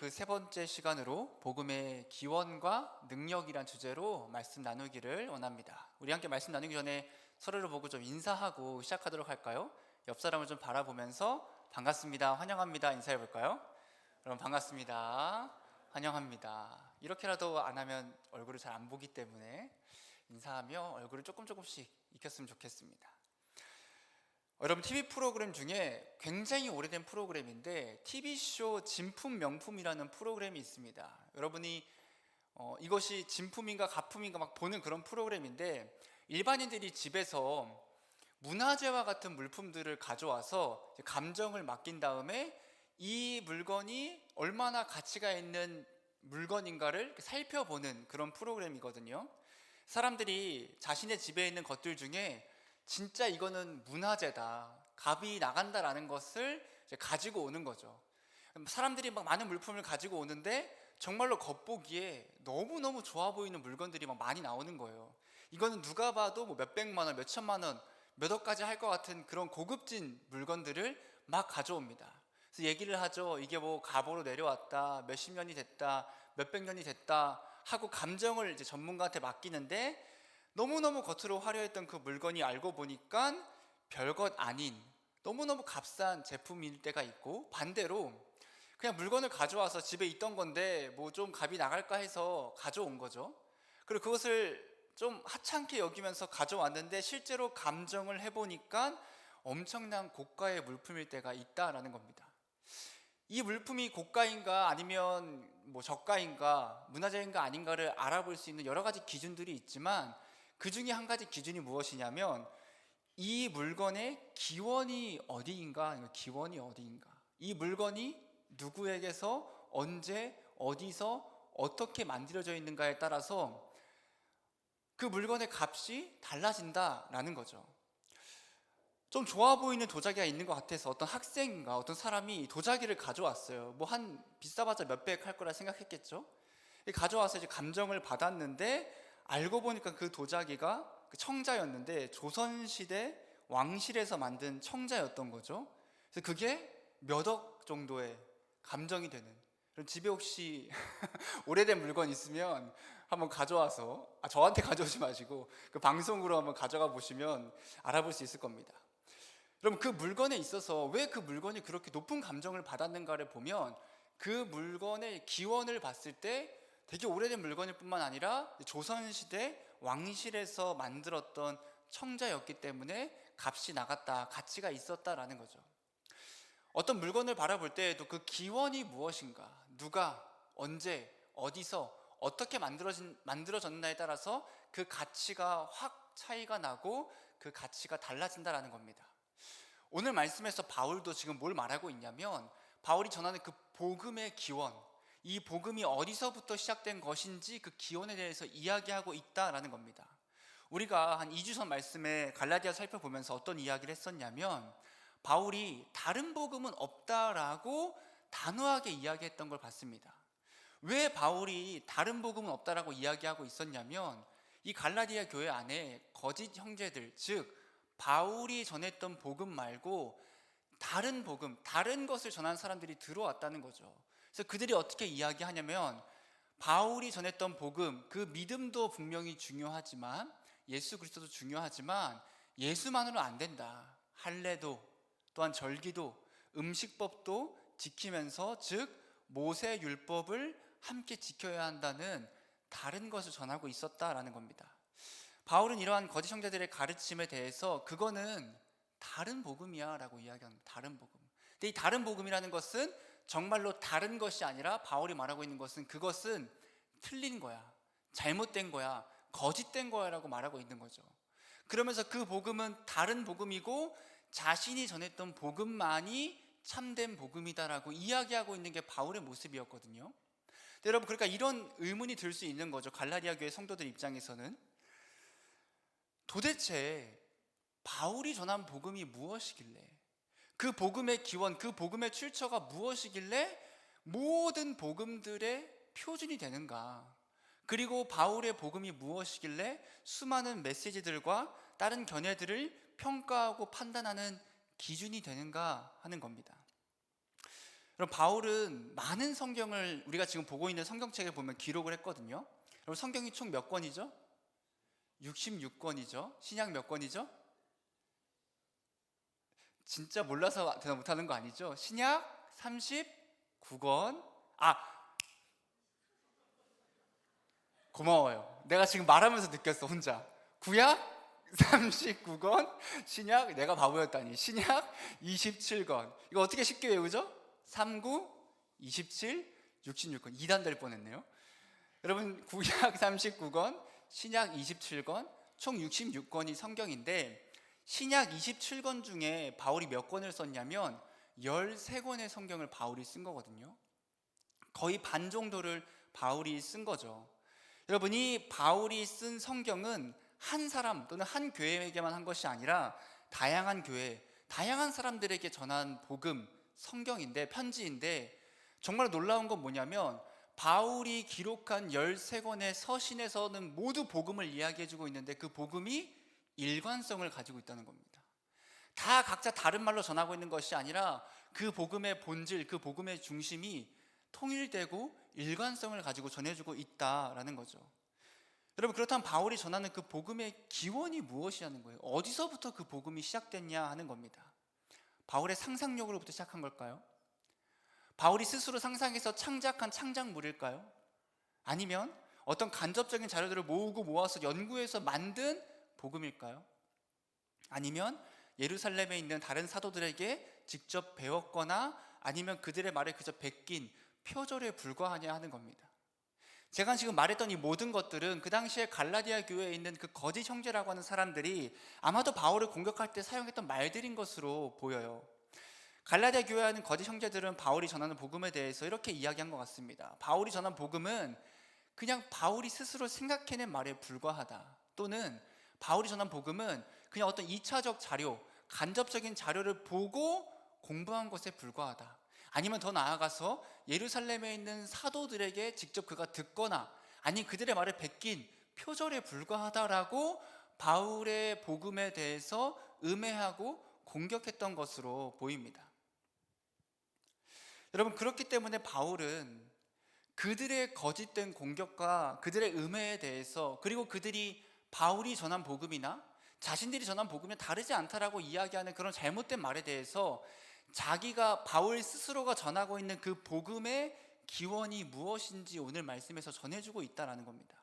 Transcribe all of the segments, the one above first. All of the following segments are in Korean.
그 세 번째 시간으로 복음의 기원과 능력이란 주제로 말씀 나누기를 원합니다. 우리 함께 말씀 나누기 전에 서로를 보고 좀 인사하고 시작하도록 할까요? 옆 사람을 좀 바라보면서 반갑습니다, 환영합니다 인사해 볼까요? 여러분 반갑습니다, 환영합니다. 이렇게라도 안 하면 얼굴을 잘 안 보기 때문에 인사하며 얼굴을 조금씩 익혔으면 좋겠습니다. 여러분, TV 프로그램 중에 굉장히 오래된 프로그램인데 TV쇼 진품 명품이라는 프로그램이 있습니다. 여러분이 이것이 진품인가 가품인가 막 보는 그런 프로그램인데, 일반인들이 집에서 문화재와 같은 물품들을 가져와서 감정을 맡긴 다음에 이 물건이 얼마나 가치가 있는 물건인가를 살펴보는 그런 프로그램이거든요. 사람들이 자신의 집에 있는 것들 중에 진짜 이거는 문화재다, 값이 나간다라는 것을 가지고 오는 거죠. 사람들이 막 많은 물품을 가지고 오는데 정말로 겉보기에 너무너무 좋아 보이는 물건들이 막 많이 나오는 거예요. 이거는 누가 봐도 뭐 몇백만 원, 몇천만 원, 몇 억까지 할 것 같은 그런 고급진 물건들을 막 가져옵니다. 그래서 얘기를 하죠. 이게 뭐 갑오로 내려왔다, 몇십 년이 됐다, 몇백 년이 됐다 하고 감정을 이제 전문가한테 맡기는데, 너무너무 겉으로 화려했던 그 물건이 알고 보니까 별것 아닌 너무너무 값싼 제품일 때가 있고, 반대로 그냥 물건을 가져와서 집에 있던 건데 뭐 좀 값이 나갈까 해서 가져온 거죠. 그리고 그것을 좀 하찮게 여기면서 가져왔는데 실제로 감정을 해보니까 엄청난 고가의 물품일 때가 있다라는 겁니다. 이 물품이 고가인가 아니면 뭐 저가인가 문화재인가 아닌가를 알아볼 수 있는 여러 가지 기준들이 있지만, 그 중에 한 가지 기준이 무엇이냐면 이 물건의 기원이 어디인가, 기원이 어디인가, 이 물건이 누구에게서 언제 어디서 어떻게 만들어져 있는가에 따라서 그 물건의 값이 달라진다라는 거죠. 좀 좋아 보이는 도자기가 있는 것 같아서 어떤 학생인가 어떤 사람이 도자기를 가져왔어요. 뭐 한 비싸봤자 몇백 할 거라 생각했겠죠. 가져와서 이제 감정을 받았는데 알고 보니까 그 도자기가 그 청자였는데 조선시대 왕실에서 만든 청자였던 거죠. 그래서 그게 몇 억 정도의 감정이 되는, 그럼 집에 혹시 오래된 물건 있으면 한번 가져와서, 저한테 가져오지 마시고 그 방송으로 한번 가져가 보시면 알아볼 수 있을 겁니다. 그럼 그 물건에 있어서 왜 그 물건이 그렇게 높은 감정을 받았는가를 보면, 그 물건의 기원을 봤을 때 되게 오래된 물건일 뿐만 아니라 조선시대 왕실에서 만들었던 청자였기 때문에 값이 나갔다, 가치가 있었다라는 거죠. 어떤 물건을 바라볼 때에도 그 기원이 무엇인가, 누가, 언제, 어디서, 어떻게 만들어졌나에 따라서 그 가치가 확 차이가 나고 그 가치가 달라진다라는 겁니다. 오늘 말씀에서 바울도 지금 뭘 말하고 있냐면, 바울이 전하는 그 복음의 기원, 이 복음이 어디서부터 시작된 것인지 그 기원에 대해서 이야기하고 있다라는 겁니다. 우리가 한 2주 전 말씀에 갈라디아 살펴보면서 어떤 이야기를 했었냐면, 바울이 다른 복음은 없다라고 단호하게 이야기했던 걸 봤습니다. 왜 바울이 다른 복음은 없다라고 이야기하고 있었냐면, 이 갈라디아 교회 안에 거짓 형제들, 즉 바울이 전했던 복음 말고 다른 복음, 다른 것을 전하는 사람들이 들어왔다는 거죠. 그래서 그들이 어떻게 이야기하냐면, 바울이 전했던 복음, 그 믿음도 분명히 중요하지만, 예수 그리스도도 중요하지만 예수만으로 안 된다. 할례도, 또한 절기도, 음식법도 지키면서, 즉 모세 율법을 함께 지켜야 한다는 다른 것을 전하고 있었다라는 겁니다. 바울은 이러한 거짓 형제들의 가르침에 대해서 그거는 다른 복음이야 라고 이야기합니다. 다른 복음. 근데 이 다른 복음이라는 것은 정말로 다른 것이 아니라, 바울이 말하고 있는 것은 그것은 틀린 거야, 잘못된 거야, 거짓된 거야 라고 말하고 있는 거죠. 그러면서 그 복음은 다른 복음이고 자신이 전했던 복음만이 참된 복음이다라고 이야기하고 있는 게 바울의 모습이었거든요. 여러분, 그러니까 이런 의문이 들 수 있는 거죠. 갈라디아 교회 성도들 입장에서는 도대체 바울이 전한 복음이 무엇이길래, 그 복음의 기원, 그 복음의 출처가 무엇이길래 모든 복음들의 표준이 되는가, 그리고 바울의 복음이 무엇이길래 수많은 메시지들과 다른 견해들을 평가하고 판단하는 기준이 되는가 하는 겁니다. 여러분, 바울은 많은 성경을 우리가 지금 보고 있는 성경책에 보면 기록을 했거든요. 여러분, 성경이 총 몇 권이죠? 66권이죠. 신약 몇 권이죠? 진짜 몰라서 대답 못하는 거 아니죠? 신약 39권. 고마워요. 내가 지금 말하면서 느꼈어, 혼자. 구약 39권, 신약, 내가 바보였다니, 신약 27권. 이거 어떻게 쉽게 외우죠? 39, 27, 66권. 2단 될 뻔했네요. 여러분, 구약 39권, 신약 27권, 총 66권이 성경인데, 신약 27권 중에 바울이 몇 권을 썼냐면 13권의 성경을 바울이 쓴 거거든요. 거의 반 정도를 바울이 쓴 거죠. 여러분이 바울이 쓴 성경은 한 사람 또는 한 교회에게만 한 것이 아니라 다양한 교회, 다양한 사람들에게 전한 복음, 성경인데, 편지인데, 정말 놀라운 건 뭐냐면 바울이 기록한 13권의 서신에서는 모두 복음을 이야기해주고 있는데 그 복음이 일관성을 가지고 있다는 겁니다. 다 각자 다른 말로 전하고 있는 것이 아니라 그 복음의 본질, 그 복음의 중심이 통일되고 일관성을 가지고 전해주고 있다라는 거죠. 여러분, 그렇다면 바울이 전하는 그 복음의 기원이 무엇이냐는 거예요. 어디서부터 그 복음이 시작됐냐 하는 겁니다. 바울의 상상력으로부터 시작한 걸까요? 바울이 스스로 상상해서 창작한 창작물일까요? 아니면 어떤 간접적인 자료들을 모으고 모아서 연구해서 만든 복음일까요? 아니면 예루살렘에 있는 다른 사도들에게 직접 배웠거나 아니면 그들의 말에 그저 베낀 표절에 불과하냐 하는 겁니다. 제가 지금 말했던 이 모든 것들은 그 당시에 갈라디아 교회에 있는 그 거짓 형제라고 하는 사람들이 아마도 바울을 공격할 때 사용했던 말들인 것으로 보여요. 갈라디아 교회에 있는 거짓 형제들은 바울이 전하는 복음에 대해서 이렇게 이야기한 것 같습니다. 바울이 전한 복음은 그냥 바울이 스스로 생각해낸 말에 불과하다. 또는 바울이 전한 복음은 그냥 어떤 2차적 자료, 간접적인 자료를 보고 공부한 것에 불과하다. 아니면 더 나아가서 예루살렘에 있는 사도들에게 직접 그가 듣거나 아니 그들의 말을 베낀 표절에 불과하다라고 바울의 복음에 대해서 음해하고 공격했던 것으로 보입니다. 여러분, 그렇기 때문에 바울은 그들의 거짓된 공격과 그들의 음해에 대해서, 그리고 그들이 바울이 전한 복음이나 자신들이 전한 복음이 다르지 않다라고 이야기하는 그런 잘못된 말에 대해서 자기가 바울 스스로가 전하고 있는 그 복음의 기원이 무엇인지 오늘 말씀에서 전해주고 있다는 겁니다.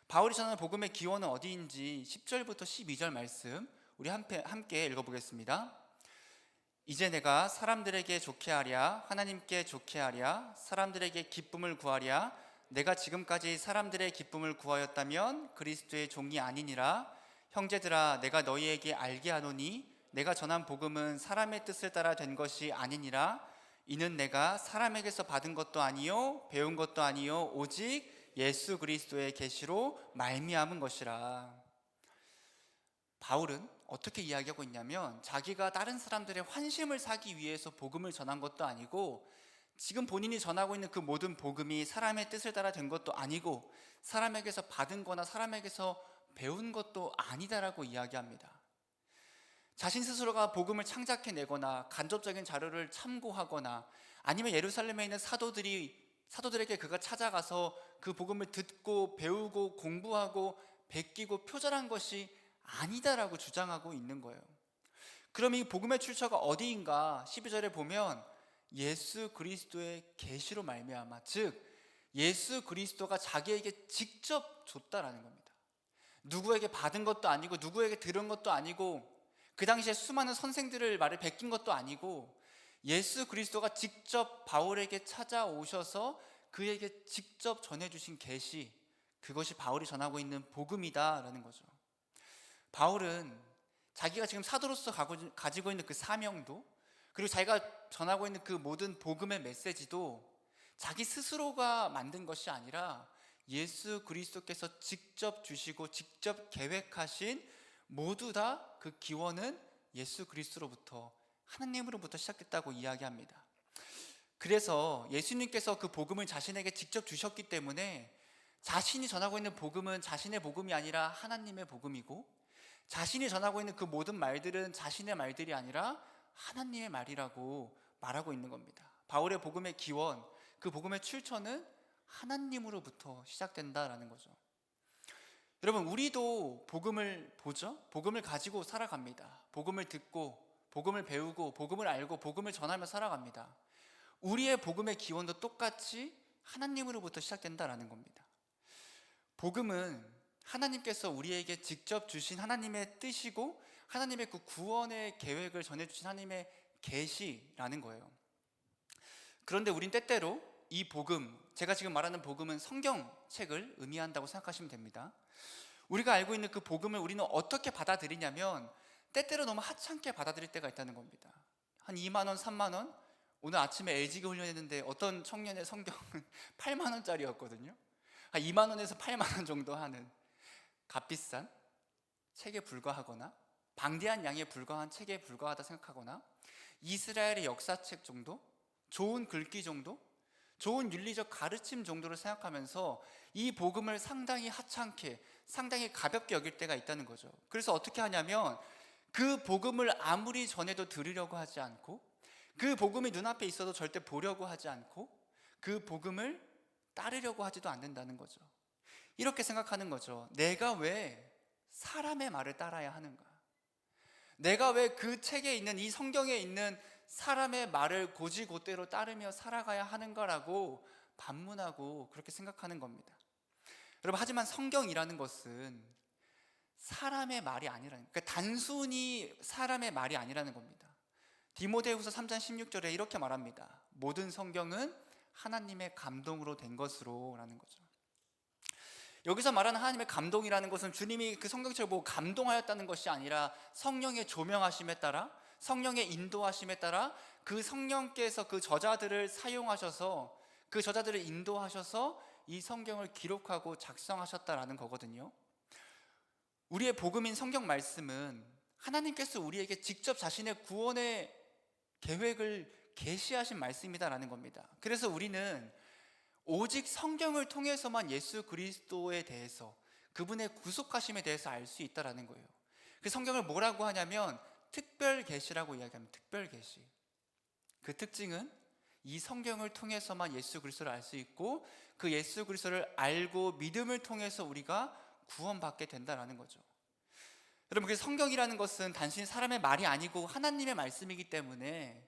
바울이 전하는 복음의 기원은 어디인지 10절부터 12절 말씀 우리 함께 읽어보겠습니다. 이제 내가 사람들에게 좋게 하랴, 하나님께 좋게 하랴, 사람들에게 기쁨을 구하랴. 내가 지금까지 사람들의 기쁨을 구하였다면 그리스도의 종이 아니니라. 형제들아, 내가 너희에게 알게 하노니 내가 전한 복음은 사람의 뜻을 따라 된 것이 아니니라. 이는 내가 사람에게서 받은 것도 아니요 배운 것도 아니요 오직 예수 그리스도의 계시로 말미암은 것이라. 바울은 어떻게 이야기하고 있냐면 자기가 다른 사람들의 환심을 사기 위해서 복음을 전한 것도 아니고 지금 본인이 전하고 있는 그 모든 복음이 사람의 뜻을 따라 된 것도 아니고 사람에게서 받은 거나 사람에게서 배운 것도 아니다라고 이야기합니다. 자신 스스로가 복음을 창작해내거나 간접적인 자료를 참고하거나 아니면 예루살렘에 있는 사도들에게 그가 찾아가서 그 복음을 듣고 배우고 공부하고 베끼고 표절한 것이 아니다라고 주장하고 있는 거예요. 그럼 이 복음의 출처가 어디인가? 12절에 보면 예수 그리스도의 계시로 말미암아, 즉 예수 그리스도가 자기에게 직접 줬다라는 겁니다. 누구에게 받은 것도 아니고 누구에게 들은 것도 아니고 그 당시에 수많은 선생들을 말을 베낀 것도 아니고 예수 그리스도가 직접 바울에게 찾아오셔서 그에게 직접 전해주신 계시, 그것이 바울이 전하고 있는 복음이다라는 거죠. 바울은 자기가 지금 사도로서 가지고 있는 그 사명도, 그리고 자기가 전하고 있는 그 모든 복음의 메시지도 자기 스스로가 만든 것이 아니라 예수 그리스도께서 직접 주시고 직접 계획하신, 모두 다 그 기원은 예수 그리스도로부터, 하나님으로부터 시작됐다고 이야기합니다. 그래서 예수님께서 그 복음을 자신에게 직접 주셨기 때문에 자신이 전하고 있는 복음은 자신의 복음이 아니라 하나님의 복음이고, 자신이 전하고 있는 그 모든 말들은 자신의 말들이 아니라 하나님의 말이라고 말하고 있는 겁니다. 바울의 복음의 기원, 그 복음의 출처는 하나님으로부터 시작된다라는 거죠. 여러분, 우리도 복음을 보죠? 복음을 가지고 살아갑니다. 복음을 듣고, 복음을 배우고, 복음을 알고, 복음을 전하며 살아갑니다. 우리의 복음의 기원도 똑같이 하나님으로부터 시작된다라는 겁니다. 복음은 하나님께서 우리에게 직접 주신 하나님의 뜻이고, 하나님의 그 구원의 계획을 전해주신 하나님의 계시라는 거예요. 그런데 우린 때때로 이 복음, 제가 지금 말하는 복음은 성경책을 의미한다고 생각하시면 됩니다. 우리가 알고 있는 그 복음을 우리는 어떻게 받아들이냐면 때때로 너무 하찮게 받아들일 때가 있다는 겁니다. 한 2만 원, 3만 원? 오늘 아침에 LG가 훈련했는데 어떤 청년의 성경은 8만 원짜리였거든요. 한 2만 원에서 8만 원 정도 하는 값비싼 책에 불과하거나, 방대한 양에 불과한 책에 불과하다 생각하거나, 이스라엘의 역사책 정도, 좋은 글귀 정도, 좋은 윤리적 가르침 정도를 생각하면서 이 복음을 상당히 하찮게, 상당히 가볍게 여길 때가 있다는 거죠. 그래서 어떻게 하냐면 그 복음을 아무리 전해도 들으려고 하지 않고, 그 복음이 눈앞에 있어도 절대 보려고 하지 않고, 그 복음을 따르려고 하지도 않는다는 거죠. 이렇게 생각하는 거죠. 내가 왜 사람의 말을 따라야 하는가? 내가 왜 그 책에 있는, 이 성경에 있는 사람의 말을 곧이곧대로 따르며 살아가야 하는가라고 반문하고 그렇게 생각하는 겁니다. 여러분, 하지만 성경이라는 것은 사람의 말이 아니라는, 그러니까 단순히 사람의 말이 아니라는 겁니다. 디모데후서 3장 16절에 이렇게 말합니다. 모든 성경은 하나님의 감동으로 된 것으로 라는 거죠. 여기서 말하는 하나님의 감동이라는 것은 주님이 그 성경책을 보고 감동하였다는 것이 아니라 성령의 조명하심에 따라, 성령의 인도하심에 따라 그 성령께서 그 저자들을 사용하셔서, 그 저자들을 인도하셔서 이 성경을 기록하고 작성하셨다라는 거거든요. 우리의 복음인 성경 말씀은 하나님께서 우리에게 직접 자신의 구원의 계획을 계시하신 말씀이다라는 겁니다. 그래서 우리는 오직 성경을 통해서만 예수 그리스도에 대해서, 그분의 구속하심에 대해서 알 수 있다라는 거예요. 그 성경을 뭐라고 하냐면 특별 계시라고 이야기합니다. 특별 계시. 그 특징은 이 성경을 통해서만 예수 그리스도를 알 수 있고, 그 예수 그리스도를 알고 믿음을 통해서 우리가 구원받게 된다라는 거죠. 여러분, 그 성경이라는 것은 단순히 사람의 말이 아니고 하나님의 말씀이기 때문에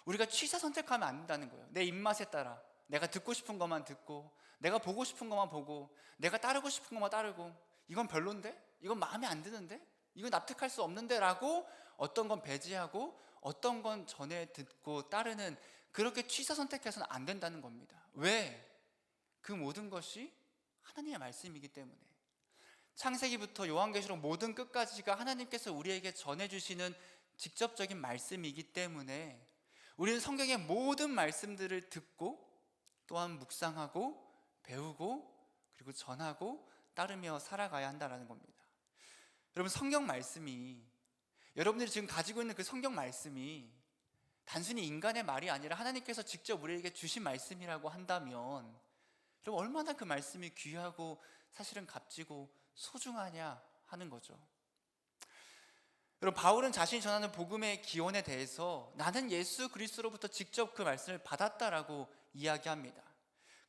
우리가 취사 선택하면 안 된다는 거예요. 내 입맛에 따라 내가 듣고 싶은 것만 듣고, 내가 보고 싶은 것만 보고, 내가 따르고 싶은 것만 따르고, 이건 별론데? 이건 마음에 안 드는데? 이건 납득할 수 없는데? 라고 어떤 건 배제하고 어떤 건 전에 듣고 따르는, 그렇게 취사 선택해서는 안 된다는 겁니다. 왜? 그 모든 것이 하나님의 말씀이기 때문에. 창세기부터 요한계시록 모든 끝까지가 하나님께서 우리에게 전해주시는 직접적인 말씀이기 때문에 우리는 성경의 모든 말씀들을 듣고 또한 묵상하고 배우고 그리고 전하고 따르며 살아가야 한다는 겁니다. 여러분, 성경 말씀이, 여러분들이 지금 가지고 있는 그 성경 말씀이 단순히 인간의 말이 아니라 하나님께서 직접 우리에게 주신 말씀이라고 한다면 여러분, 얼마나 그 말씀이 귀하고 사실은 값지고 소중하냐 하는 거죠. 여러분, 바울은 자신이 전하는 복음의 기원에 대해서 나는 예수 그리스도로부터 직접 그 말씀을 받았다라고 이야기합니다.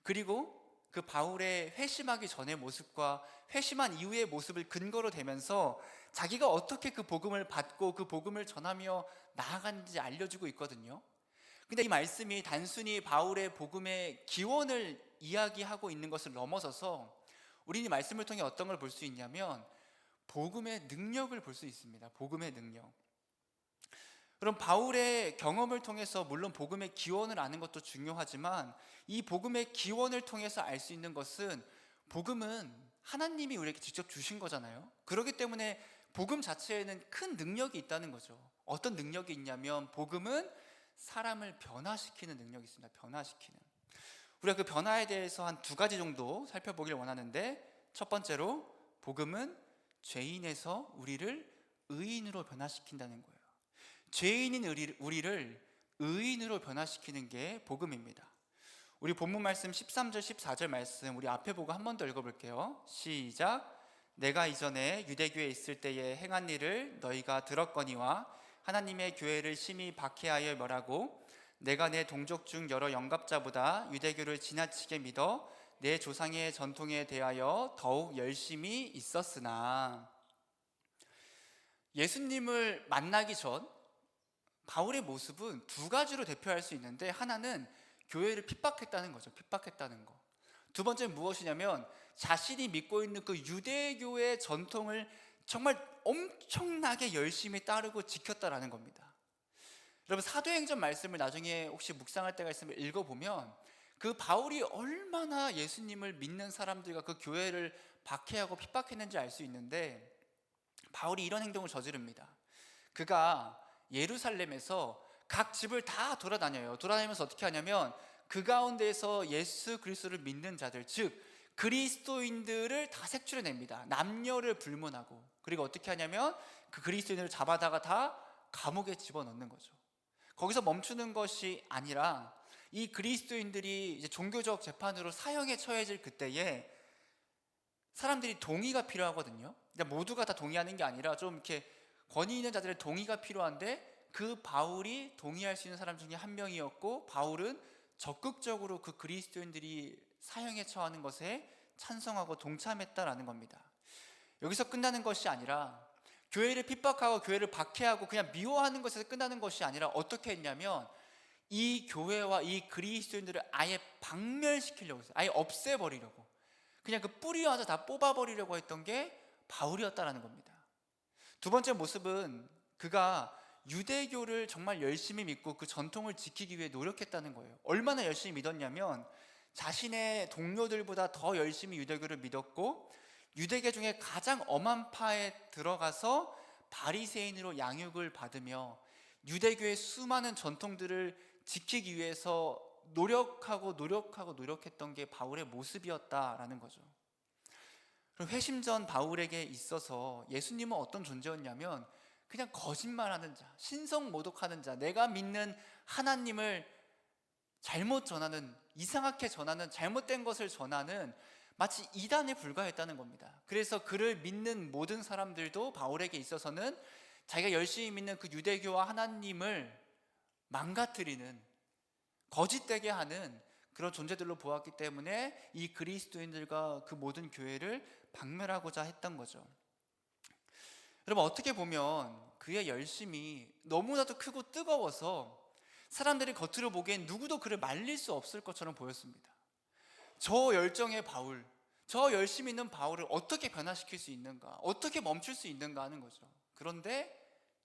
그리고 그 바울의 회심하기 전의 모습과 회심한 이후의 모습을 근거로 대면서 자기가 어떻게 그 복음을 받고 그 복음을 전하며 나아가는지 알려주고 있거든요. 근데 이 말씀이 단순히 바울의 복음의 기원을 이야기하고 있는 것을 넘어서서 우리는 이 말씀을 통해 어떤 걸 볼 수 있냐면 복음의 능력을 볼 수 있습니다. 복음의 능력. 그럼 바울의 경험을 통해서 물론 복음의 기원을 아는 것도 중요하지만 이 복음의 기원을 통해서 알 수 있는 것은 복음은 하나님이 우리에게 직접 주신 거잖아요. 그렇기 때문에 복음 자체에는 큰 능력이 있다는 거죠. 어떤 능력이 있냐면 복음은 사람을 변화시키는 능력이 있습니다. 변화시키는. 우리가 그 변화에 대해서 한 두 가지 정도 살펴보길 원하는데, 첫 번째로 복음은 죄인에서 우리를 의인으로 변화시킨다는 거예요. 죄인인 우리를 의인으로 변화시키는 게 복음입니다. 우리 본문 말씀 13절 14절 말씀 우리 앞에 보고 한 번 더 읽어볼게요. 시작. 내가 이전에 유대교에 있을 때에 행한 일을 너희가 들었거니와 하나님의 교회를 심히 박해하여 멸하고 내가 내 동족 중 여러 영갑자보다 유대교를 지나치게 믿어 내 조상의 전통에 대하여 더욱 열심히 있었으나. 예수님을 만나기 전 바울의 모습은 두 가지로 대표할 수 있는데, 하나는 교회를 핍박했다는 거죠. 핍박했다는 거. 두 번째는 무엇이냐면 자신이 믿고 있는 그 유대교의 전통을 정말 엄청나게 열심히 따르고 지켰다라는 겁니다. 여러분, 사도행전 말씀을 나중에 혹시 묵상할 때가 있으면 읽어보면 그 바울이 얼마나 예수님을 믿는 사람들과 그 교회를 박해하고 핍박했는지 알 수 있는데, 바울이 이런 행동을 저지릅니다. 그가 예루살렘에서 각 집을 다 돌아다녀요. 돌아다니면서 어떻게 하냐면 그 가운데에서 예수 그리스도를 믿는 자들, 즉 그리스도인들을 다 색출해냅니다. 남녀를 불문하고. 그리고 어떻게 하냐면 그 그리스도인들을 잡아다가 다 감옥에 집어넣는 거죠. 거기서 멈추는 것이 아니라 이 그리스도인들이 이제 종교적 재판으로 사형에 처해질 그때에 사람들이 동의가 필요하거든요. 근데 모두가 다 동의하는 게 아니라 좀 이렇게 권위 있는 자들의 동의가 필요한데, 그 바울이 동의할 수 있는 사람 중에 한 명이었고, 바울은 적극적으로 그 그리스도인들이 사형에 처하는 것에 찬성하고 동참했다라는 겁니다. 여기서 끝나는 것이 아니라 교회를 핍박하고 교회를 박해하고 그냥 미워하는 것에서 끝나는 것이 아니라 어떻게 했냐면 이 교회와 이 그리스도인들을 아예 박멸시키려고 했어요. 아예 없애버리려고, 그냥 그 뿌리와서 다 뽑아버리려고 했던 게 바울이었다라는 겁니다. 두 번째 모습은 그가 유대교를 정말 열심히 믿고 그 전통을 지키기 위해 노력했다는 거예요. 얼마나 열심히 믿었냐면 자신의 동료들보다 더 열심히 유대교를 믿었고, 유대교 중에 가장 엄한 파에 들어가서 바리새인으로 양육을 받으며 유대교의 수많은 전통들을 지키기 위해서 노력했던 게 바울의 모습이었다라는 거죠. 그럼 회심전 바울에게 있어서 예수님은 어떤 존재였냐면 그냥 거짓말하는 자, 신성모독하는 자, 내가 믿는 하나님을 잘못 전하는, 이상하게 전하는, 잘못된 것을 전하는 마치 이단에 불과했다는 겁니다. 그래서 그를 믿는 모든 사람들도 바울에게 있어서는 자기가 열심히 믿는 그 유대교와 하나님을 망가뜨리는, 거짓되게 하는 그런 존재들로 보았기 때문에 이 그리스도인들과 그 모든 교회를 박멸하고자 했던 거죠. 여러분, 어떻게 보면 그의 열심이 너무나도 크고 뜨거워서 사람들이 겉으로 보기엔 누구도 그를 말릴 수 없을 것처럼 보였습니다. 저 열정의 바울, 저 열심히 있는 바울을 어떻게 변화시킬 수 있는가, 어떻게 멈출 수 있는가 하는 거죠. 그런데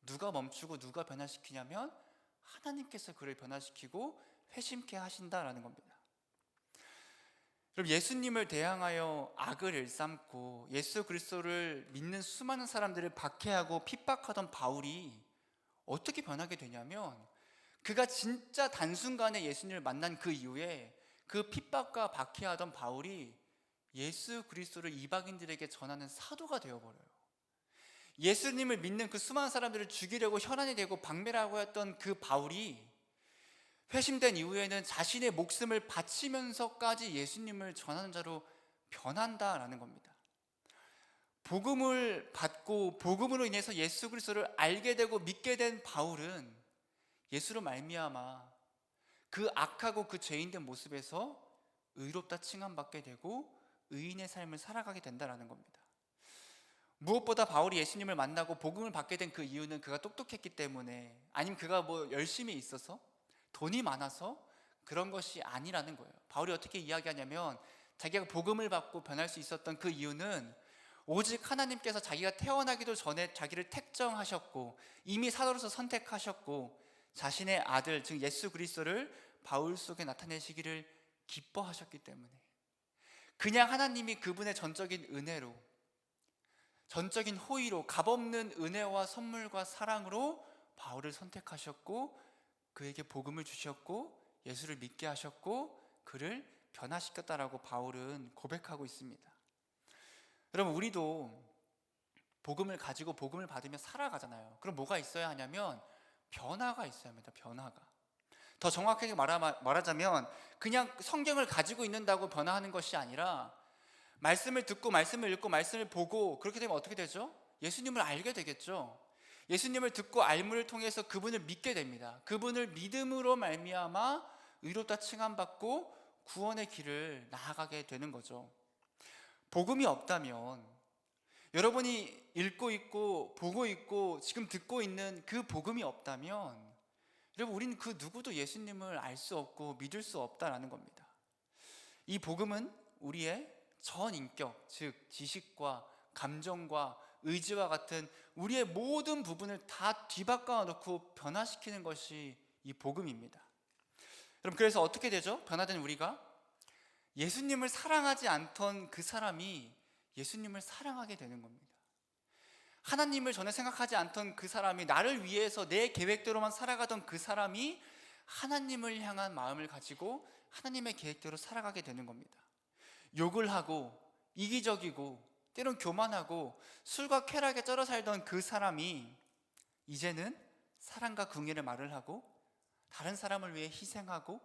누가 멈추고 누가 변화시키냐면 하나님께서 그를 변화시키고 회심케 하신다라는 겁니다. 그럼 예수님을 대항하여 악을 일삼고 예수 그리스도를 믿는 수많은 사람들을 박해하고 핍박하던 바울이 어떻게 변하게 되냐면, 그가 진짜 단순간에 예수님을 만난 그 이후에 그 핍박과 박해하던 바울이 예수 그리스도를 이방인들에게 전하는 사도가 되어버려요. 예수님을 믿는 그 수많은 사람들을 죽이려고 혈안이 되고 박멸하고 했던 그 바울이 회심된 이후에는 자신의 목숨을 바치면서까지 예수님을 전하는 자로 변한다라는 겁니다. 복음을 받고 복음으로 인해서 예수 그리스도를 알게 되고 믿게 된 바울은 예수로 말미암아 그 악하고 그 죄인된 모습에서 의롭다 칭함받게 되고 의인의 삶을 살아가게 된다라는 겁니다. 무엇보다 바울이 예수님을 만나고 복음을 받게 된 그 이유는 그가 똑똑했기 때문에, 아니면 그가 뭐 열심히 있어서, 돈이 많아서 그런 것이 아니라는 거예요. 바울이 어떻게 이야기하냐면 자기가 복음을 받고 변할 수 있었던 그 이유는 오직 하나님께서 자기가 태어나기도 전에 자기를 택정하셨고 이미 사도로서 선택하셨고 자신의 아들 즉 예수 그리스도를 바울 속에 나타내시기를 기뻐하셨기 때문에, 그냥 하나님이 그분의 전적인 은혜로, 전적인 호의로, 값없는 은혜와 선물과 사랑으로 바울을 선택하셨고 그에게 복음을 주셨고 예수를 믿게 하셨고 그를 변화시켰다라고 바울은 고백하고 있습니다. 여러분, 우리도 복음을 가지고 복음을 받으며 살아가잖아요. 그럼 뭐가 있어야 하냐면 변화가 있어야 합니다. 변화가. 더 정확하게 말하자면 그냥 성경을 가지고 있는다고 변화하는 것이 아니라 말씀을 듣고 말씀을 읽고 말씀을 보고 그렇게 되면 어떻게 되죠? 예수님을 알게 되겠죠. 예수님을 듣고 알문을 통해서 그분을 믿게 됩니다. 그분을 믿음으로 말미암아 의롭다 칭함받고 구원의 길을 나아가게 되는 거죠. 복음이 없다면, 여러분이 읽고 있고 보고 있고 지금 듣고 있는 그 복음이 없다면, 여러분, 우리는 그 누구도 예수님을 알 수 없고 믿을 수 없다라는 겁니다. 이 복음은 우리의 전 인격, 즉 지식과 감정과 의지와 같은 우리의 모든 부분을 다 뒤바꿔 놓고 변화시키는 것이 이 복음입니다. 그럼 그래서 어떻게 되죠? 변화된 우리가 예수님을 사랑하지 않던 그 사람이 예수님을 사랑하게 되는 겁니다. 하나님을 전혀 생각하지 않던 그 사람이, 나를 위해서 내 계획대로만 살아가던 그 사람이 하나님을 향한 마음을 가지고 하나님의 계획대로 살아가게 되는 겁니다. 욕을 하고 이기적이고 때론 교만하고 술과 쾌락에 쩔어 살던 그 사람이 이제는 사랑과 긍휼의 말을 하고 다른 사람을 위해 희생하고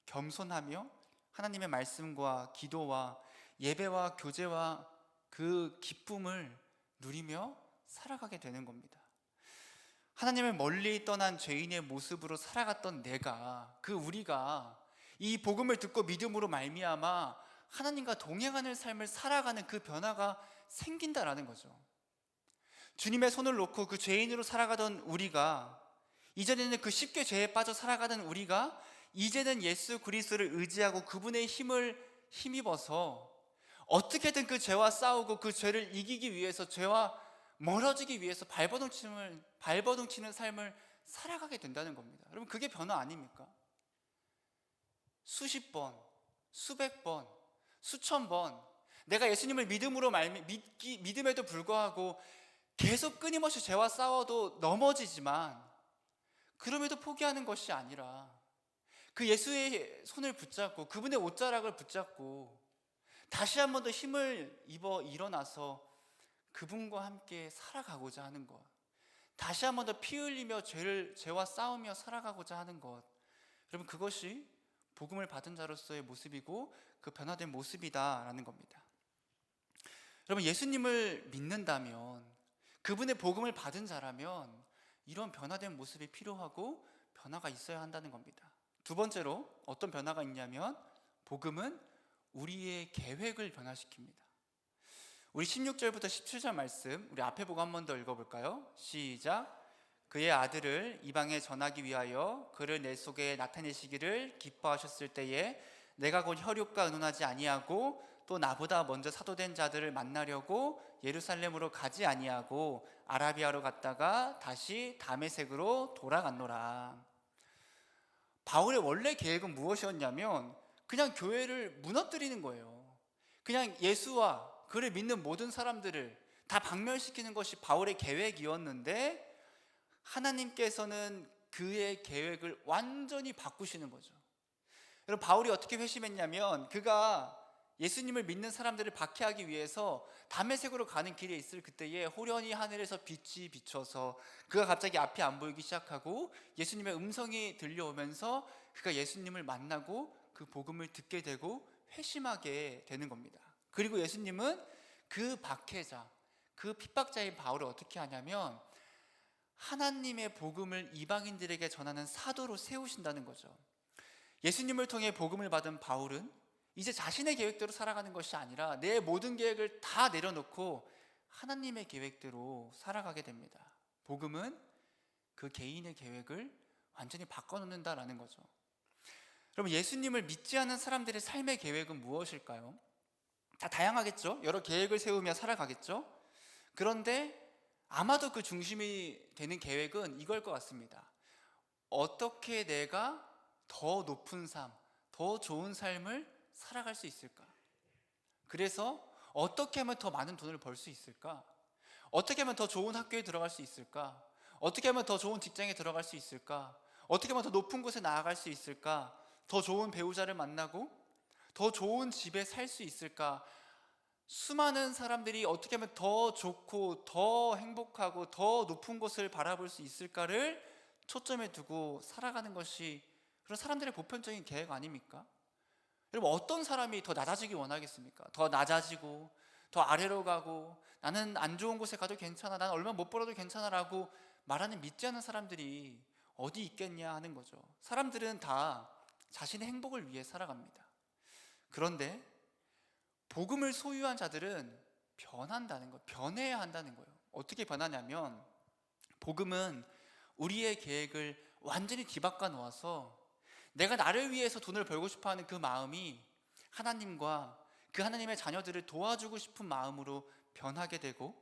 겸손하며 하나님의 말씀과 기도와 예배와 교제와 그 기쁨을 누리며 살아가게 되는 겁니다. 하나님을 멀리 떠난 죄인의 모습으로 살아갔던 내가, 그 우리가 이 복음을 듣고 믿음으로 말미암아 하나님과 동행하는 삶을 살아가는 그 변화가 생긴다라는 거죠. 주님의 손을 놓고 그 죄인으로 살아가던 우리가, 이전에는 그 쉽게 죄에 빠져 살아가던 우리가 이제는 예수 그리스도를 의지하고 그분의 힘을 힘입어서 어떻게든 그 죄와 싸우고 그 죄를 이기기 위해서, 죄와 멀어지기 위해서 발버둥치는 삶을 살아가게 된다는 겁니다. 여러분, 그게 변화 아닙니까? 수십 번, 수백 번, 수천 번 내가 예수님을 믿음에도 불구하고 계속 끊임없이 죄와 싸워도 넘어지지만, 그럼에도 포기하는 것이 아니라 그 예수의 손을 붙잡고 그분의 옷자락을 붙잡고 다시 한 번 더 힘을 입어 일어나서 그분과 함께 살아가고자 하는 것, 다시 한 번 더 피 흘리며 죄와 싸우며 살아가고자 하는 것, 여러분, 그것이 복음을 받은 자로서의 모습이고 그 변화된 모습이다라는 겁니다. 여러분, 예수님을 믿는다면, 그분의 복음을 받은 자라면 이런 변화된 모습이 필요하고 변화가 있어야 한다는 겁니다. 두 번째로 어떤 변화가 있냐면, 복음은 우리의 계획을 변화시킵니다. 우리 16절부터 17절 말씀, 우리 앞에 보고 한 번 더 읽어볼까요? 시작. 그의 아들을 이방에 전하기 위하여 그를 내 속에 나타내시기를 기뻐하셨을 때에 내가 곧 혈육과 의논하지 아니하고 또 나보다 먼저 사도된 자들을 만나려고 예루살렘으로 가지 아니하고 아라비아로 갔다가 다시 다메섹으로 돌아갔노라. 바울의 원래 계획은 무엇이었냐면 그냥 교회를 무너뜨리는 거예요. 그냥 예수와 그를 믿는 모든 사람들을 다 박멸시키는 것이 바울의 계획이었는데, 하나님께서는 그의 계획을 완전히 바꾸시는 거죠. 여러분, 바울이 어떻게 회심했냐면, 그가 예수님을 믿는 사람들을 박해하기 위해서 다메섹으로 가는 길에 있을 그때에 호련히 하늘에서 빛이 비춰서 그가 갑자기 앞이 안 보이기 시작하고 예수님의 음성이 들려오면서 그가 예수님을 만나고 그 복음을 듣게 되고 회심하게 되는 겁니다. 그리고 예수님은 그 박해자, 그 핍박자인 바울을 어떻게 하냐면 하나님의 복음을 이방인들에게 전하는 사도로 세우신다는 거죠. 예수님을 통해 복음을 받은 바울은 이제 자신의 계획대로 살아가는 것이 아니라 내 모든 계획을 다 내려놓고 하나님의 계획대로 살아가게 됩니다. 복음은 그 개인의 계획을 완전히 바꿔놓는다라는 거죠. 여러분, 예수님을 믿지 않는 사람들의 삶의 계획은 무엇일까요? 다 다양하겠죠. 여러 계획을 세우며 살아가겠죠. 그런데 아마도 그 중심이 되는 계획은 이걸 것 같습니다. 어떻게 내가 더 높은 삶, 더 좋은 삶을 살아갈 수 있을까? 그래서 어떻게 하면 더 많은 돈을 벌 수 있을까? 어떻게 하면 더 좋은 학교에 들어갈 수 있을까? 어떻게 하면 더 좋은 직장에 들어갈 수 있을까? 어떻게 하면 더 높은 곳에 나아갈 수 있을까? 더 좋은 배우자를 만나고 더 좋은 집에 살 수 있을까? 수많은 사람들이 어떻게 하면 더 좋고 더 행복하고 더 높은 곳을 바라볼 수 있을까를 초점에 두고 살아가는 것이 그런 사람들의 보편적인 계획 아닙니까? 여러분, 어떤 사람이 더 낮아지기 원하겠습니까? 더 낮아지고 더 아래로 가고 나는 안 좋은 곳에 가도 괜찮아, 난 얼마 못 벌어도 괜찮아 라고 말하는 믿지 않는 사람들이 어디 있겠냐 하는 거죠. 사람들은 다 자신의 행복을 위해 살아갑니다. 그런데 복음을 소유한 자들은 변한다는 거예요. 변해야 한다는 거예요. 어떻게 변하냐면, 복음은 우리의 계획을 완전히 뒤바꿔 놓아서 내가 나를 위해서 돈을 벌고 싶어하는 그 마음이 하나님과 그 하나님의 자녀들을 도와주고 싶은 마음으로 변하게 되고,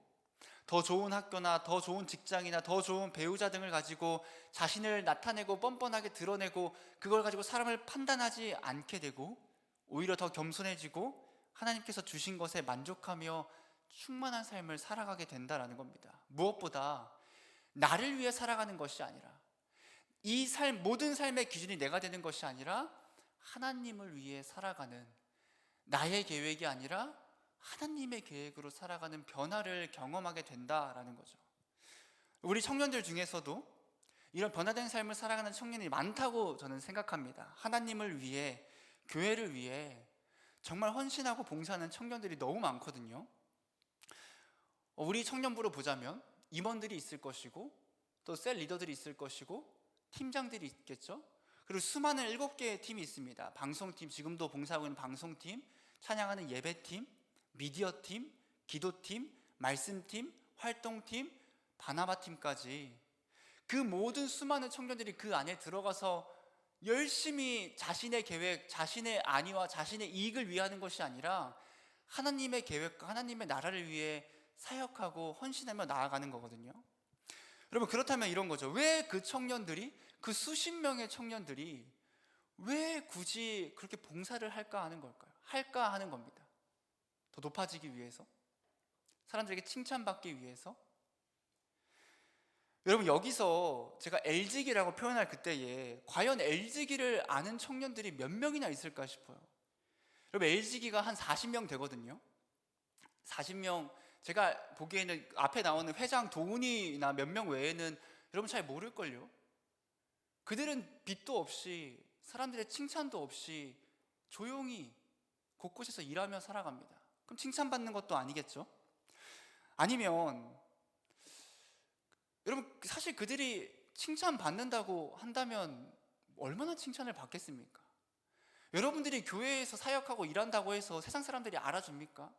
더 좋은 학교나 더 좋은 직장이나 더 좋은 배우자 등을 가지고 자신을 나타내고 뻔뻔하게 드러내고 그걸 가지고 사람을 판단하지 않게 되고, 오히려 더 겸손해지고 하나님께서 주신 것에 만족하며 충만한 삶을 살아가게 된다라는 겁니다. 무엇보다 나를 위해 살아가는 것이 아니라, 이 삶, 모든 삶의 기준이 내가 되는 것이 아니라 하나님을 위해 살아가는, 나의 계획이 아니라 하나님의 계획으로 살아가는 변화를 경험하게 된다라는 거죠. 우리 청년들 중에서도 이런 변화된 삶을 살아가는 청년이 많다고 저는 생각합니다. 하나님을 위해, 교회를 위해 정말 헌신하고 봉사하는 청년들이 너무 많거든요. 우리 청년부로 보자면 임원들이 있을 것이고, 또 셀 리더들이 있을 것이고, 팀장들이 있겠죠. 그리고 수많은 7개의 팀이 있습니다. 방송팀, 지금도 봉사하고 있는 방송팀, 찬양하는 예배팀, 미디어팀, 기도팀, 말씀팀, 활동팀, 바나바팀까지 그 모든 수많은 청년들이 그 안에 들어가서 열심히 자신의 계획, 자신의 안위와 자신의 이익을 위하는 것이 아니라 하나님의 계획과 하나님의 나라를 위해 사역하고 헌신하며 나아가는 거거든요. 여러분, 그렇다면 이런 거죠. 왜 그 청년들이, 그 수십 명의 청년들이 왜 굳이 그렇게 봉사를 할까 하는 걸까요? 할까 하는 겁니다. 더 높아지기 위해서? 사람들에게 칭찬받기 위해서? 여러분, 여기서 제가 LG기라고 표현할 그때에 과연 LG기를 아는 청년들이 몇 명이나 있을까 싶어요. 여러분, LG기가 한 40명 되거든요. 40명, 제가 보기에는 앞에 나오는 회장 도훈이나 몇 명 외에는 여러분 잘 모를걸요. 그들은 빚도 없이, 사람들의 칭찬도 없이 조용히 곳곳에서 일하며 살아갑니다. 그럼 칭찬받는 것도 아니겠죠? 아니면 여러분, 사실 그들이 칭찬받는다고 한다면 얼마나 칭찬을 받겠습니까? 여러분들이 교회에서 사역하고 일한다고 해서 세상 사람들이 알아줍니까?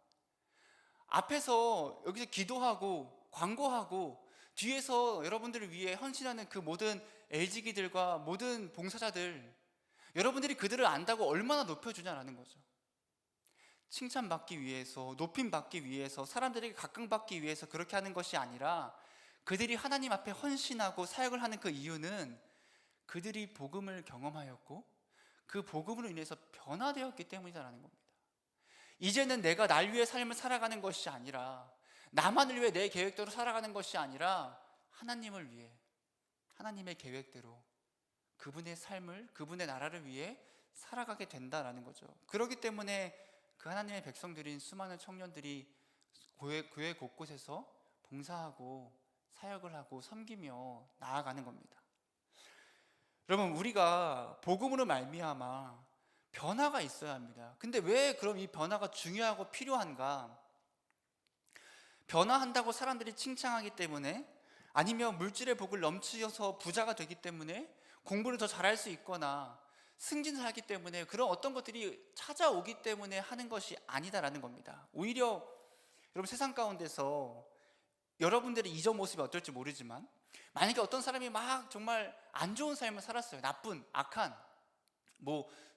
앞에서 여기서 기도하고 광고하고 뒤에서 여러분들을 위해 헌신하는 그 모든 LG기들과 모든 봉사자들, 여러분들이 그들을 안다고 얼마나 높여주냐라는 거죠. 칭찬받기 위해서, 높임받기 위해서, 사람들에게 각광받기 위해서 그렇게 하는 것이 아니라, 그들이 하나님 앞에 헌신하고 사역을 하는 그 이유는 그들이 복음을 경험하였고 그 복음으로 인해서 변화되었기 때문이라는 겁니다. 이제는 내가 날 위해 삶을 살아가는 것이 아니라, 나만을 위해 내 계획대로 살아가는 것이 아니라 하나님을 위해, 하나님의 계획대로 그분의 삶을, 그분의 나라를 위해 살아가게 된다라는 거죠. 그렇기 때문에 그 하나님의 백성들인 수많은 청년들이 교회 곳곳에서 봉사하고 사역을 하고 섬기며 나아가는 겁니다. 여러분, 우리가 복음으로 말미암아 변화가 있어야 합니다. 근데 왜 그럼 이 변화가 중요하고 필요한가? 변화한다고 사람들이 칭찬하기 때문에, 아니면 물질의 복을 넘치셔서 부자가 되기 때문에, 공부를 더 잘할 수 있거나 승진을 하기 때문에, 그런 어떤 것들이 찾아오기 때문에 하는 것이 아니다라는 겁니다. 오히려 여러분, 세상 가운데서 여러분들의 이전 모습이 어떨지 모르지만, 만약에 어떤 사람이 막 정말 안 좋은 삶을 살았어요. 나쁜, 악한,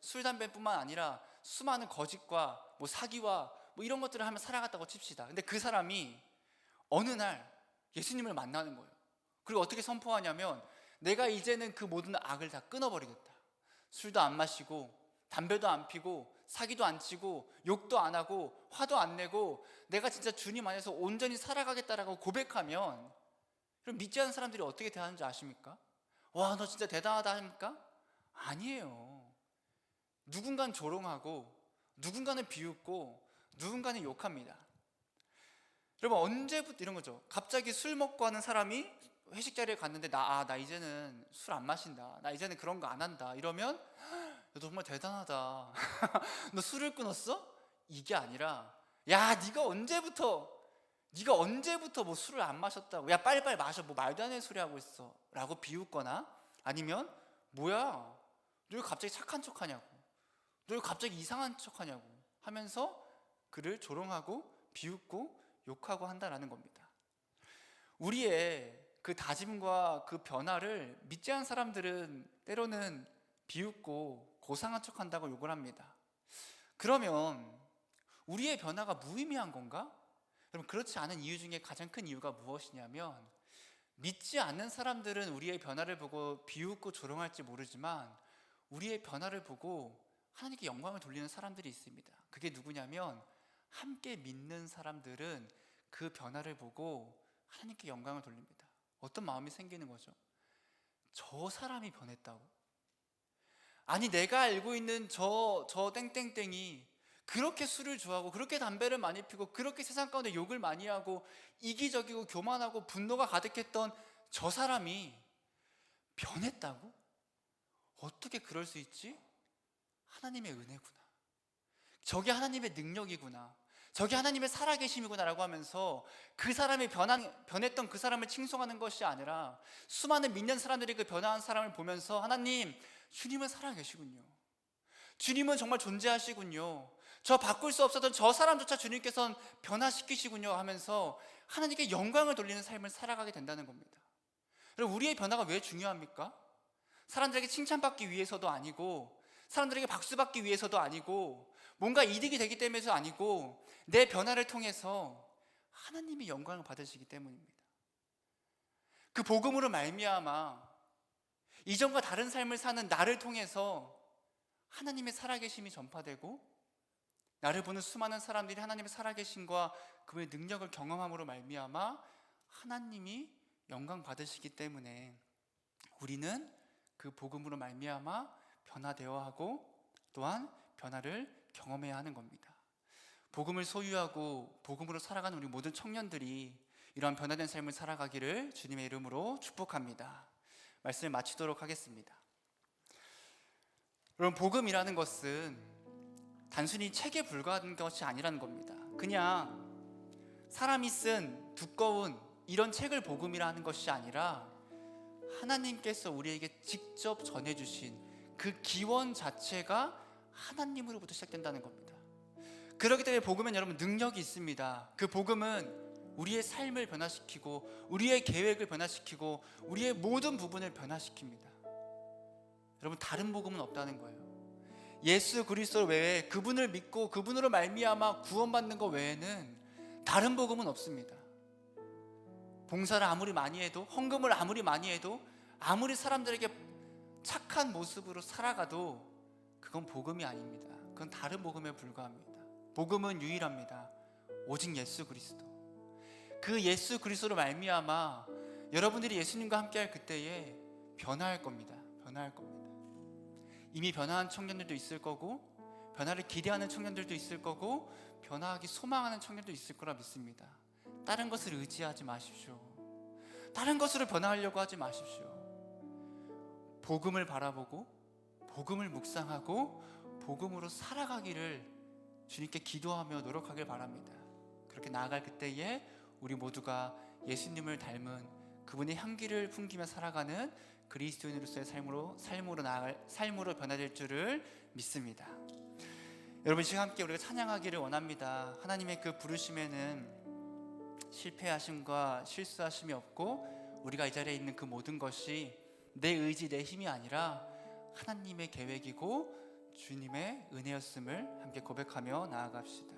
술, 담배뿐만 아니라 수많은 거짓과 사기와 이런 것들을 하며 살아갔다고 칩시다. 근데 그 사람이 어느 날 예수님을 만나는 거예요. 그리고 어떻게 선포하냐면, 내가 이제는 그 모든 악을 다 끊어버리겠다. 술도 안 마시고 담배도 안 피고 사기도 안 치고 욕도 안 하고 화도 안 내고 내가 진짜 주님 안에서 온전히 살아가겠다라고 고백하면, 그럼 믿지 않는 사람들이 어떻게 대하는지 아십니까? 와, 너 진짜 대단하다 합니까? 아니에요. 누군가는 조롱하고 누군가는 비웃고 누군가는 욕합니다. 여러분, 언제부터 이런 거죠. 갑자기 술 먹고 하는 사람이 회식 자리에 갔는데 나 이제는 술 안 마신다, 나 이제는 그런 거 안 한다 이러면, 너 정말 대단하다. 너 술을 끊었어? 이게 아니라, 야, 네가 언제부터 네가 언제부터 뭐 술을 안 마셨다고, 야 빨리빨리 마셔, 뭐 말도 안 되는 소리 하고 있어 라고 비웃거나, 아니면 뭐야 너 왜 갑자기 착한 척하냐고, 너 왜 갑자기 이상한 척하냐고 하면서 그를 조롱하고 비웃고 욕하고 한다라는 겁니다. 우리의 그 다짐과 그 변화를 믿지 않는 사람들은 때로는 비웃고 고상한 척한다고 욕을 합니다. 그러면 우리의 변화가 무의미한 건가? 여러분, 그렇지 않은 이유 중에 가장 큰 이유가 무엇이냐면, 믿지 않는 사람들은 우리의 변화를 보고 비웃고 조롱할지 모르지만 우리의 변화를 보고 하나님께 영광을 돌리는 사람들이 있습니다. 그게 누구냐면, 함께 믿는 사람들은 그 변화를 보고 하나님께 영광을 돌립니다. 어떤 마음이 생기는 거죠? 저 사람이 변했다고? 아니, 내가 알고 있는 저 땡땡땡이 그렇게 술을 좋아하고 그렇게 담배를 많이 피고 그렇게 세상 가운데 욕을 많이 하고 이기적이고 교만하고 분노가 가득했던 저 사람이 변했다고? 어떻게 그럴 수 있지? 하나님의 은혜구나, 저게 하나님의 능력이구나, 저게 하나님의 살아계심이구나 라고 하면서 그 사람이 변했던 그 사람을 칭송하는 것이 아니라, 수많은 믿는 사람들이 그 변화한 사람을 보면서 하나님, 주님은 살아계시군요, 주님은 정말 존재하시군요, 저 바꿀 수 없었던 저 사람조차 주님께서는 변화시키시군요 하면서 하나님께 영광을 돌리는 삶을 살아가게 된다는 겁니다. 여러분, 우리의 변화가 왜 중요합니까? 사람들에게 칭찬받기 위해서도 아니고, 사람들에게 박수받기 위해서도 아니고, 뭔가 이득이 되기 때문에도 아니고, 내 변화를 통해서 하나님이 영광을 받으시기 때문입니다. 그 복음으로 말미암아 이전과 다른 삶을 사는 나를 통해서 하나님의 살아계심이 전파되고, 나를 보는 수많은 사람들이 하나님의 살아계심과 그의 능력을 경험함으로 말미암아 하나님이 영광 받으시기 때문에 우리는 그 복음으로 말미암아 변화되어야 하고, 또한 변화를 경험해야 하는 겁니다. 복음을 소유하고 복음으로 살아가는 우리 모든 청년들이 이러한 변화된 삶을 살아가기를 주님의 이름으로 축복합니다. 말씀을 마치도록 하겠습니다. 여러분, 복음이라는 것은 단순히 책에 불과한 것이 아니라는 겁니다. 그냥 사람이 쓴 두꺼운 이런 책을 복음이라 하는 것이 아니라, 하나님께서 우리에게 직접 전해주신 그 기원 자체가 하나님으로부터 시작된다는 겁니다. 그렇기 때문에 복음은 여러분 능력이 있습니다. 그 복음은 우리의 삶을 변화시키고 우리의 계획을 변화시키고 우리의 모든 부분을 변화시킵니다. 여러분, 다른 복음은 없다는 거예요. 예수 그리스도 외에, 그분을 믿고 그분으로 말미암아 구원받는 것 외에는 다른 복음은 없습니다. 봉사를 아무리 많이 해도, 헌금을 아무리 많이 해도, 아무리 사람들에게 착한 모습으로 살아가도 그건 복음이 아닙니다. 그건 다른 복음에 불과합니다. 복음은 유일합니다. 오직 예수 그리스도. 그 예수 그리스도로 말미암아 여러분들이 예수님과 함께할 그때에 변화할 겁니다. 변화할 겁니다. 이미 변화한 청년들도 있을 거고, 변화를 기대하는 청년들도 있을 거고, 변화하기 소망하는 청년도 있을 거라 믿습니다. 다른 것을 의지하지 마십시오. 다른 것으로 변화하려고 하지 마십시오. 복음을 바라보고 복음을 묵상하고 복음으로 살아가기를 주님께 기도하며 노력하길 바랍니다. 그렇게 나아갈 그때에 우리 모두가 예수님을 닮은 그분의 향기를 풍기며 살아가는 그리스도인으로서의 삶으로 변화될 줄을 믿습니다. 여러분, 지금 함께 우리가 찬양하기를 원합니다. 하나님의 그 부르심에는 실패하심과 실수하심이 없고, 우리가 이 자리에 있는 그 모든 것이 내 의지, 내 힘이 아니라 하나님의 계획이고 주님의 은혜였음을 함께 고백하며 나아갑시다.